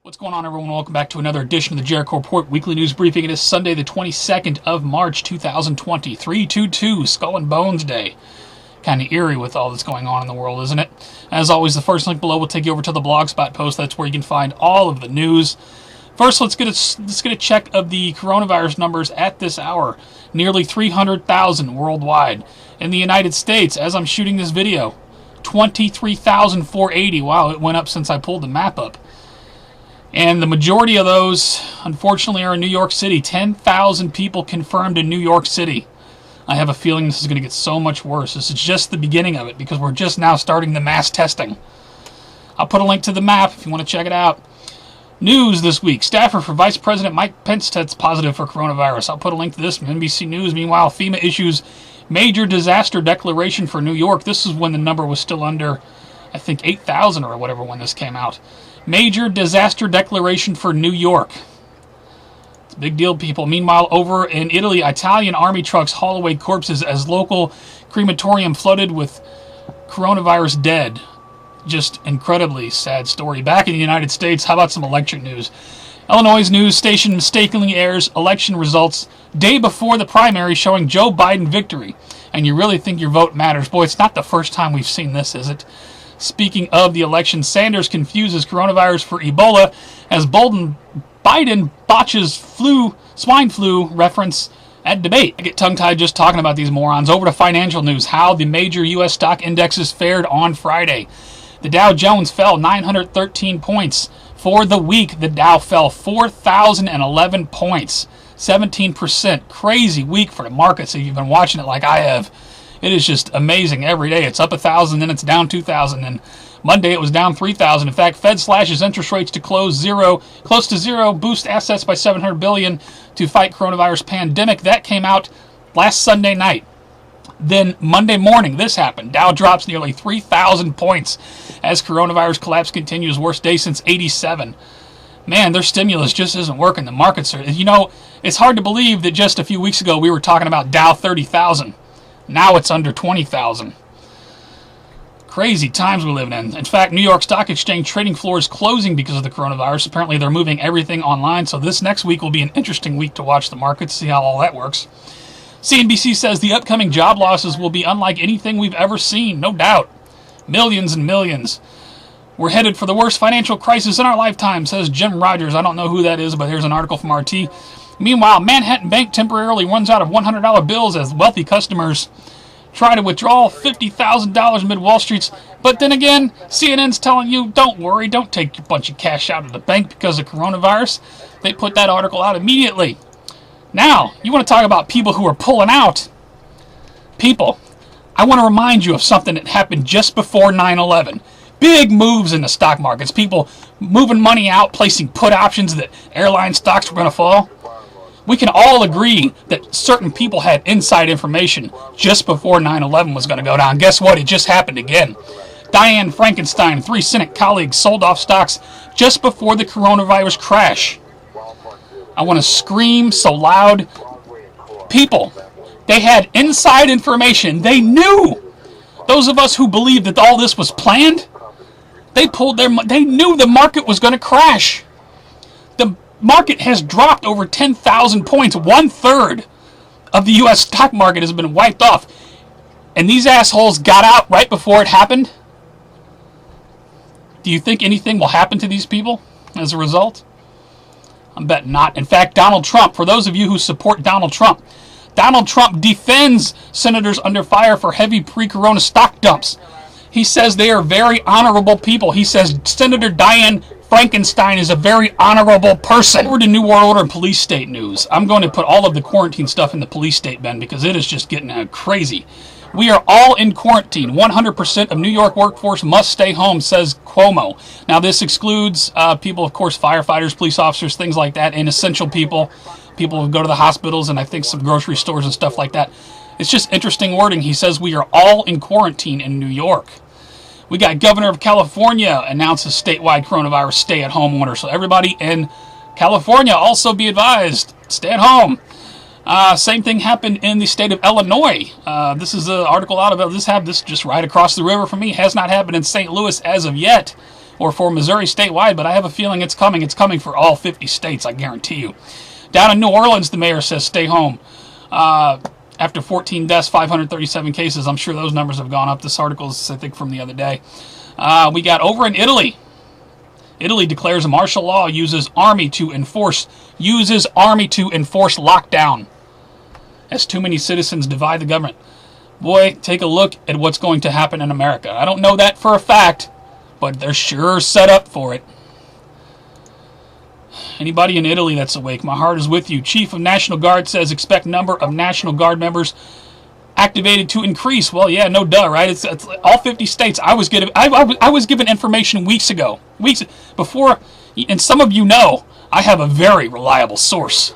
What's going on, everyone? Welcome back to another edition of the Jericho Report Weekly News Briefing. It is Sunday, the 22nd of March, 2020, 3/22, Skull and Bones Day. Kind of eerie with all that's going on in the world, isn't it? As always, the first link below will take you over to the Blogspot post. That's where you can find all of the news. First, let's get a check of the coronavirus numbers at this hour. Nearly 300,000 worldwide. In the United States, as I'm shooting this video, 23,480. Wow, it went up since I pulled the map up. And the majority of those, unfortunately, are in New York City. 10,000 people confirmed in New York City. I have a feeling this is going to get so much worse. This is just the beginning of it because we're just now starting the mass testing. I'll put a link to the map if you want to check it out. News this week. Staffer for Vice President Mike Pence tests positive for coronavirus. I'll put a link to this from NBC News. Meanwhile, FEMA issues major disaster declaration for New York. This is when the number was still under, I think, 8,000 or whatever when this came out. Major disaster declaration for New York. It's a big deal, people. Meanwhile, over in Italy, Italian army trucks haul away corpses as local crematorium flooded with coronavirus dead. Just incredibly sad story. Back in the United States, how about some election news? Illinois news station mistakenly airs election results day before the primary showing Joe Biden victory. And you really think your vote matters? Boy, it's not the first time we've seen this, is it? Speaking of the election, Sanders confuses coronavirus for Ebola as Biden botches swine flu reference at debate. I get tongue-tied just talking about these morons. Over to financial news. How the major U.S. stock indexes fared on Friday. The Dow Jones fell 913 points. For the week, the Dow fell 4,011 points. 17%. Crazy week for the markets if you've been watching it like I have. It is just amazing every day. It's up 1,000, then it's down 2,000, and Monday it was down 3,000. In fact, Fed slashes interest rates to close close to zero, boost assets by $700 billion to fight coronavirus pandemic. That came out last Sunday night. Then Monday morning, this happened. Dow drops nearly 3,000 points as coronavirus collapse continues. Worst day since '87. Man, their stimulus just isn't working. The markets are, it's hard to believe that just a few weeks ago we were talking about Dow 30,000. Now it's under 20,000. Crazy times we're living in. In fact, New York Stock Exchange trading floor is closing because of the coronavirus. Apparently they're moving everything online, so this next week will be an interesting week to watch the markets, see how all that works. CNBC says the upcoming job losses will be unlike anything we've ever seen, no doubt. Millions and millions. We're headed for the worst financial crisis in our lifetime, says Jim Rogers. I don't know who that is, but here's an article from RT. Meanwhile, Manhattan Bank temporarily runs out of $100 bills as wealthy customers try to withdraw $50,000 amid Wall Street's. But then again, CNN's telling you, don't worry, don't take a bunch of cash out of the bank because of coronavirus. They put that article out immediately. Now, you want to talk about people who are pulling out. People, I want to remind you of something that happened just before 9/11. Big moves in the stock markets. People moving money out, placing put options that airline stocks were going to fall. We can all agree that certain people had inside information just before 9/11 was going to go down. Guess what? It just happened again. Dianne Feinstein, 3 Senate colleagues sold off stocks just before the coronavirus crash. I want to scream so loud. People, they had inside information. They knew. Those of us who believed that all this was planned, they knew the market was going to crash. The market has dropped over 10,000 points. 1/3 of the U.S. stock market has been wiped off. And these assholes got out right before it happened. Do you think anything will happen to these people as a result? I bet not. In fact, Donald Trump, for those of you who support Donald Trump defends senators under fire for heavy pre-corona stock dumps. He says they are very honorable people. He says Senator Dianne Feinstein is a very honorable person. Over to New World Order and police state news. I'm going to put all of the quarantine stuff in the police state bin because it is just getting crazy. We are all in quarantine. 100% of New York workforce must stay home, says Cuomo. Now, this excludes people, of course, firefighters, police officers, things like that, and essential people who go to the hospitals and I think some grocery stores and stuff like that. It's just interesting wording. He says we are all in quarantine in New York. We got Governor of California announces statewide coronavirus stay-at-home order. So everybody in California also be advised, stay at home. Same thing happened in the state of Illinois. This is an article out of this just right across the river from me. Has not happened in St. Louis as of yet. or for Missouri statewide, but I have a feeling it's coming. It's coming for all 50 states, I guarantee you. Down in New Orleans, the mayor says stay home. After 14 deaths, 537 cases. I'm sure those numbers have gone up. This article is, I think, from the other day. We got over in Italy. Italy declares a martial law, uses army to enforce lockdown as too many citizens divide the government. Boy, take a look at what's going to happen in America. I don't know that for a fact, but they're sure set up for it. Anybody in Italy that's awake, my heart is with you. Chief of National Guard says expect number of National Guard members activated to increase. Well, yeah, no duh, right? It's all 50 states. I was given information weeks before, and some of you know I have a very reliable source.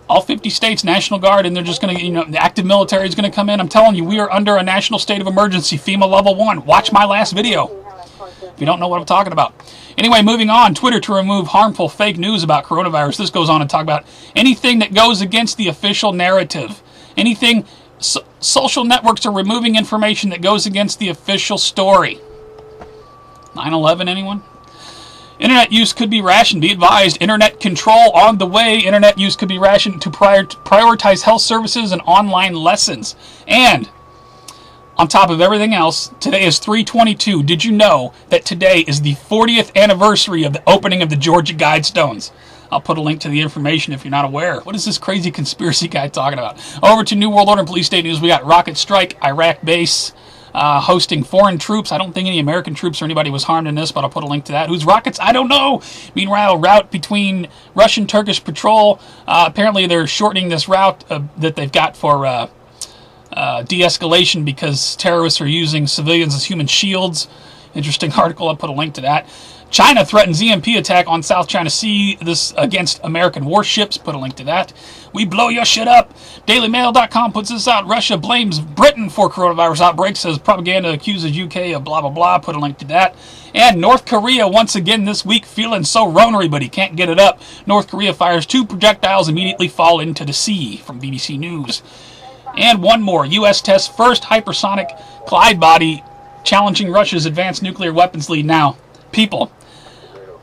All 50 states, National Guard, and they're just going to, the active military is going to come in. I'm telling you, we are under a national state of emergency, FEMA level 1. Watch my last video if you don't know what I'm talking about. Anyway, moving on. Twitter to remove harmful fake news about coronavirus. This goes on to talk about anything that goes against the official narrative. Anything, social networks are removing information that goes against the official story. 9/11, anyone? Internet use could be rationed. Be advised, internet control on the way. Internet use could be rationed to prioritize health services and online lessons. And on top of everything else, today is 3/22. Did you know that today is the 40th anniversary of the opening of the Georgia Guidestones? I'll put a link to the information if you're not aware. What is this crazy conspiracy guy talking about? Over to New World Order and Police State News. We got rocket strike, Iraq base hosting foreign troops. I don't think any American troops or anybody was harmed in this, but I'll put a link to that. Whose rockets? I don't know. Meanwhile, route between Russian-Turkish patrol. Apparently, they're shortening this route that they've got for de-escalation because terrorists are using civilians as human shields. Interesting article. I'll put a link to that. China threatens EMP attack on South China Sea. This against American warships. Put a link to that. We blow your shit up. DailyMail.com puts this out. Russia blames Britain for coronavirus outbreak. Says propaganda accuses UK of blah, blah, blah. Put a link to that. And North Korea once again this week feeling so ronery, but he can't get it up. North Korea fires 2 projectiles immediately fall into the sea. From BBC News. And one more. U.S. tests first hypersonic glide body challenging Russia's advanced nuclear weapons lead. Now, people,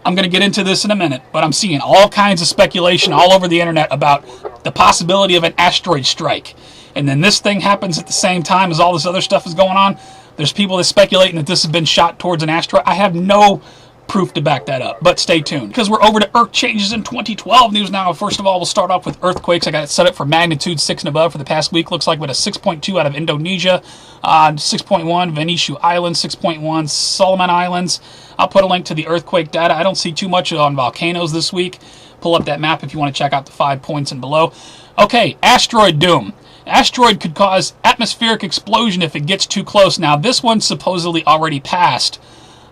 I'm going to get into this in a minute, but I'm seeing all kinds of speculation all over the internet about the possibility of an asteroid strike. And then this thing happens at the same time as all this other stuff is going on. There's people that speculating that this has been shot towards an asteroid. I have no proof to back that up, but stay tuned because we're over to Earth changes in 2012 news now. First of all, we'll start off with earthquakes. I got it set up for magnitude 6 and above for the past week. Looks like with a 6.2 out of Indonesia, 6.1 Vanuatu Island, 6.1 Solomon Islands. I'll put a link to the earthquake data. I don't see too much on volcanoes this week. Pull up that map if you want to check out the 5 points and below. Okay, asteroid doom. Asteroid could cause atmospheric explosion if it gets too close. Now, this one supposedly already passed.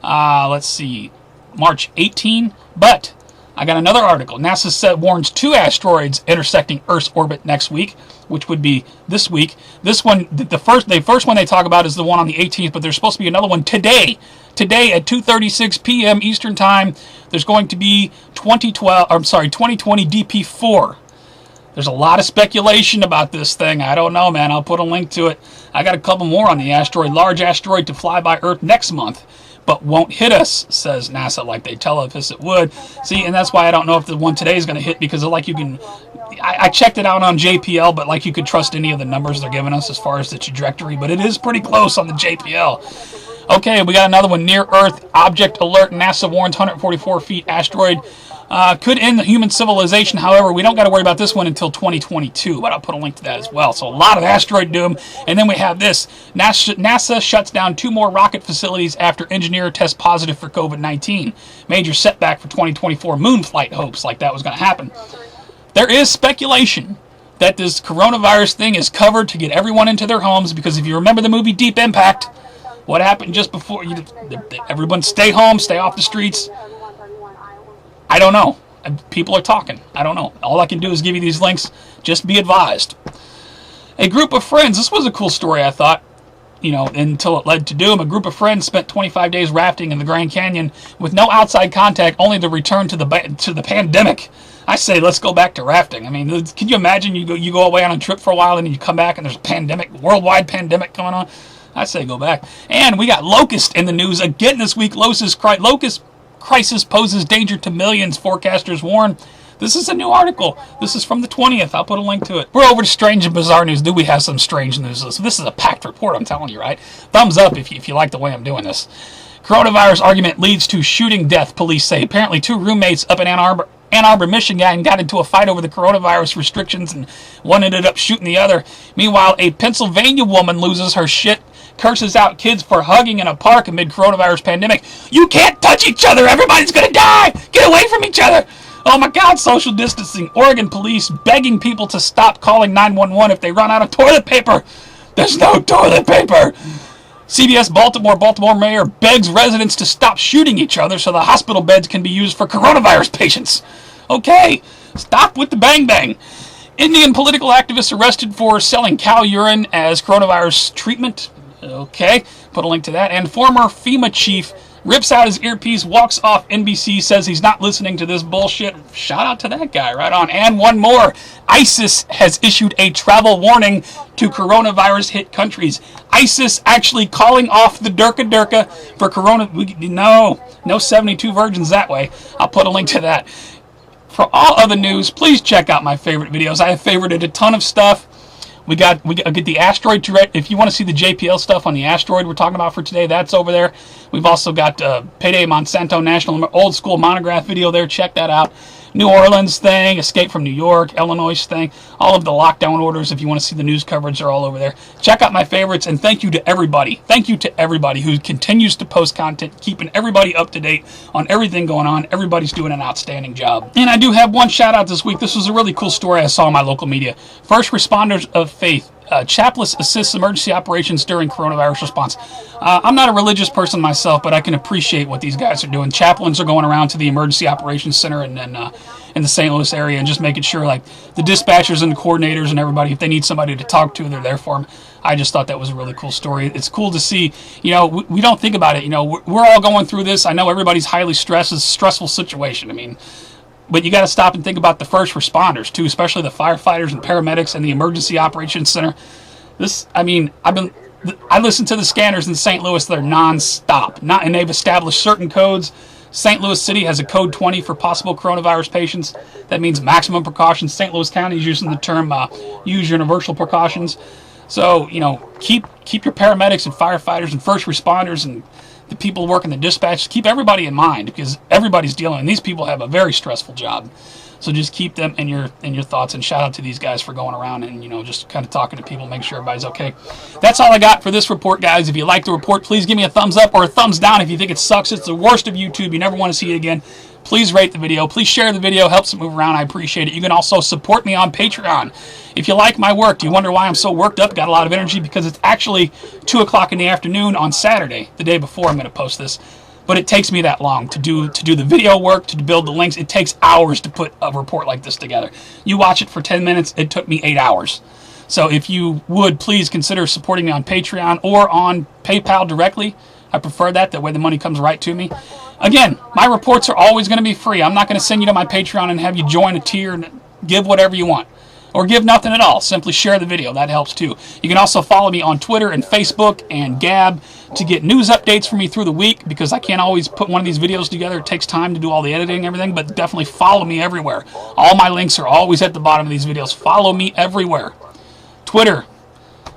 Let's see. March 18, but I got another article. NASA warns 2 asteroids intersecting Earth's orbit next week, which would be this week. This one, the first one they talk about is the one on the 18th, but there's supposed to be another one today. Today at 2:36 p.m. Eastern Time, there's going to be 2020 DP4. There's a lot of speculation about this thing. I don't know, man. I'll put a link to it. I got a couple more on the asteroid. Large asteroid to fly by Earth next month, but won't hit us, says NASA, like they tell us it would. See, and that's why I don't know if the one today is going to hit, because like you can, I checked it out on JPL, but like you could trust any of the numbers they're giving us as far as the trajectory, but it is pretty close on the JPL. Okay, we got another one. Near Earth object alert. NASA warns 144 feet asteroid could end the human civilization. However, we don't got to worry about this one until 2022, but I'll put a link to that as well. So a lot of asteroid doom. And then we have this. NASA shuts down 2 more rocket facilities after engineer tests positive for COVID-19. Major setback for 2024 moon flight hopes, like that was going to happen. There is speculation that this coronavirus thing is covered to get everyone into their homes, because if you remember the movie Deep Impact, what happened just before? Everyone stay home, stay off the streets. I don't know. People are talking. I don't know. All I can do is give you these links. Just be advised. A group of friends. This was a cool story, I thought. Until it led to doom. A group of friends spent 25 days rafting in the Grand Canyon with no outside contact, only to return to the pandemic. I say, let's go back to rafting. I mean, can you imagine you go away on a trip for a while and you come back and there's a pandemic, worldwide pandemic going on? I say go back. And we got locust in the news again this week. Locust crisis poses danger to millions, forecasters warn. This is a new article. This is from the 20th. I'll put a link to it. We're over to strange and bizarre news. Do we have some strange news? So this is a packed report, I'm telling you, right? Thumbs up if you like the way I'm doing this. Coronavirus argument leads to shooting death, police say. Apparently, 2 roommates up in Ann Arbor, Michigan, got into a fight over the coronavirus restrictions, and one ended up shooting the other. Meanwhile, a Pennsylvania woman loses her shit, curses out kids for hugging in a park amid coronavirus pandemic. You can't touch each other. Everybody's going to die. Get away from each other. Oh my God, social distancing. Oregon police begging people to stop calling 911 if they run out of toilet paper. There's no toilet paper. CBS Baltimore mayor begs residents to stop shooting each other so the hospital beds can be used for coronavirus patients. Okay, stop with the bang bang. Indian political activists arrested for selling cow urine as coronavirus treatment. Okay, put a link to that. And former FEMA chief rips out his earpiece, walks off NBC, says he's not listening to this bullshit. Shout out to that guy, right on. And one more. ISIS has issued a travel warning to coronavirus hit countries. ISIS actually calling off the Durka for corona. No 72 virgins that way. I'll put a link to that. For all other news, please check out my favorite videos. I have favorited a ton of stuff. We get the asteroid turret. If you want to see the JPL stuff on the asteroid we're talking about for today, that's over there. We've also got Payday Monsanto National Old School Monograph video there. Check that out. New Orleans thing, Escape from New York, Illinois thing, all of the lockdown orders. If you want to see the news coverage, are all over there. Check out my favorites, and thank you to everybody. Thank you to everybody who continues to post content, keeping everybody up to date on everything going on. Everybody's doing an outstanding job. And I do have one shout out this week. This was a really cool story I saw in my local media. First responders of faith. Chaplains assists emergency operations during coronavirus response. I'm not a religious person myself, but I can appreciate what these guys are doing. Chaplains are going around to the emergency operations center and then in the St. Louis area and just making sure, like, the dispatchers and the coordinators and everybody, if they need somebody to talk to, they're there for them. I just thought that was a really cool story. It's cool to see. We don't think about it. We're all going through this. I know everybody's highly stressed. It's a stressful situation. I mean, but you got to stop and think about the first responders too, especially the firefighters and paramedics and the emergency operations center. I listen to the scanners in St. Louis. They're non-stop. And they've established certain codes. St. Louis City has a code 20 for possible coronavirus patients. That means maximum precautions. St. Louis County is using the term use universal precautions. So, keep your paramedics and firefighters and first responders and the people working the dispatch, keep everybody in mind, because everybody's dealing, and these people have a very stressful job. So just keep them in your thoughts, and shout out to these guys for going around and just kind of talking to people, make sure everybody's okay. That's all I got for this report, guys. If you like the report, please give me a thumbs up or a thumbs down if you think it sucks. It's the worst of YouTube. You never want to see it again. Please rate the video. Please share the video. Helps it move around. I appreciate it. You can also support me on Patreon. If you like my work, do you wonder why I'm so worked up, got a lot of energy? Because it's actually 2 o'clock in the afternoon on Saturday, the day before I'm going to post this. But it takes me that long to do the video work, to build the links. It takes hours to put a report like this together. You watch it for 10 minutes. It took me 8 hours. So if you would, please consider supporting me on Patreon or on PayPal directly. I prefer that. That way the money comes right to me. Again, my reports are always going to be free. I'm not going to send you to my Patreon and have you join a tier and give whatever you want. Or give nothing at all. Simply share the video. That helps too. You can also follow me on Twitter and Facebook and Gab to get news updates from me through the week, because I can't always put one of these videos together. It takes time to do all the editing and everything, but definitely follow me everywhere. All my links are always at the bottom of these videos. Follow me everywhere. Twitter,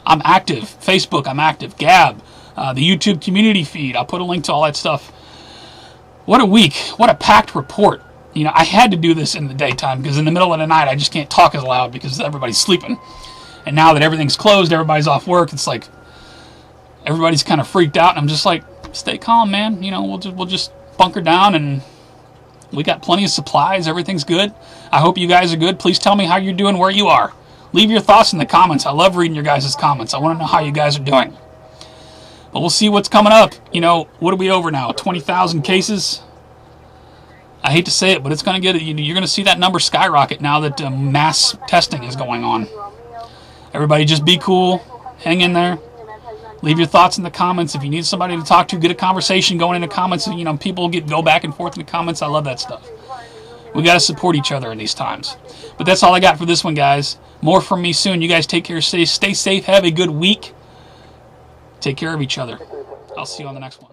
I'm active. Facebook, I'm active. Gab, the YouTube community feed. I'll put a link to all that stuff. What a week. What a packed report. I had to do this in the daytime because in the middle of the night I just can't talk as loud because everybody's sleeping. And now that everything's closed, everybody's off work, it's like everybody's kind of freaked out, and I'm just like, stay calm, man. We'll just bunker down, and we got plenty of supplies. Everything's good. I hope you guys are good. Please tell me how you're doing where you are. Leave your thoughts in the comments. I love reading your guys' comments. I want to know how you guys are doing. But we'll see what's coming up. What are we over now? 20,000 cases? I hate to say it, but it's going to get, you're going to see that number skyrocket now that mass testing is going on. Everybody just be cool. Hang in there. Leave your thoughts in the comments. If you need somebody to talk to, get a conversation going in the comments. People go back and forth in the comments. I love that stuff. We got to support each other in these times. But that's all I got for this one, guys. More from me soon. You guys take care. Stay safe. Have a good week. Take care of each other. I'll see you on the next one.